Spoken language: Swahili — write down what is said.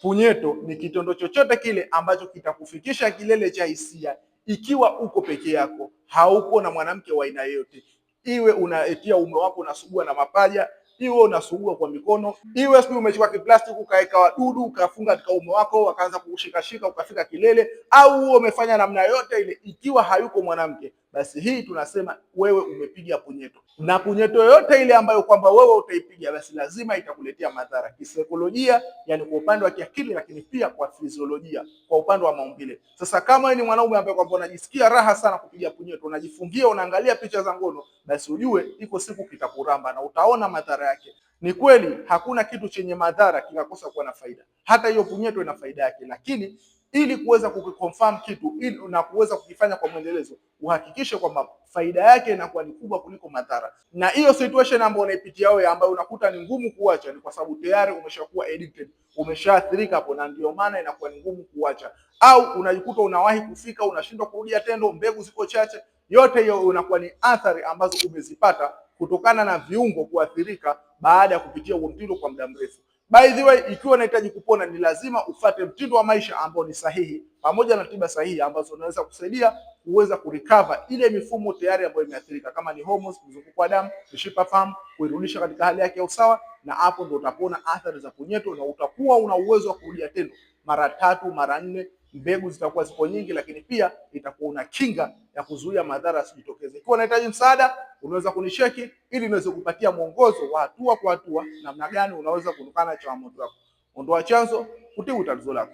Punyeto ni kitendo chochote kile ambacho kitakufikisha kilele cha hisia, ikiwa uko peke yako, hauko na mwanamke wa aina yoyote, iwe unaetia ume wako unasugua na mapaja, iwe unasugua kwa mikono, iwe sio umechukua kiplastiki ukaweka wadudu ukafunga katika ume wako wakaanza kushikashika ukafika kilele, au umefanya namna yote ile, ikiwa hayuko mwanamke, basi hii tunasema wewe umepiga punyeto. Na punyeto yote ile ambayo kwamba wewe utaipiga, basi lazima itakuletea madhara kisaikolojia, yani kwa upande wa kiakili, lakini pia kwa fiziolojia, kwa upande wa maumbile. Sasa kama ni mwanaume ambaye kwamba unajisikia raha sana kupiga punyeto, unajifungia, unaangalia picha za ngono, basi ujue iko siku kitakuramba na utaona madhara yake. Ni kweli hakuna kitu chenye madhara kinakosa kuwa na faida, hata hiyo punyeto ina faida yake, lakini ili kuweza kuconfirm kitu ili na kuweza kukifanya kwa mwendelezo, uhakikishe kwamba faida yake inakuwa ni kubwa kuliko madhara. Na hiyo situation ambayo unaipitia wewe, ambayo unakuta ni ngumu kuacha, ni kwa sababu tayari umeshakuwa addicted, umeshaathirika hapo, na ndio maana inakuwa ni ngumu kuacha. Au unajikuta unawahi kufika, unashindwa kurudia tendo, mbegu ziko chache. Yote hiyo inakuwa ni athari ambazo umezipata kutokana na viungo kuathirika baada ya kupitia huo mtindo kwa muda mrefu. By the way, ikiwa unahitaji kupona, ni lazima ufate mtindo wa maisha ambao ni sahihi pamoja na tiba sahihi ambazo unaweza kusaidia kuweza kurecover ile mifumo tayari ambayo imeathirika, kama ni hormones, mzunguko wa damu, mishipa fahamu, kuirudisha katika hali yake ya usawa, na hapo ndio utapona athari za punyeto na utakuwa una uwezo wa kurudia tendo mara 3 mara 4. Mbegu zitakuwa zipo nyingi, lakini pia itakuwa una kinga ya kuzuia madhara yasijitokeze. Ikiwa unahitaji msaada, unaweza kunisheki ili niweze kupatia mwongozo wa hatua kwa hatua namna gani unaweza kuondokana na changamoto yako. Ondoa chanzo, kutibu tatizo lako.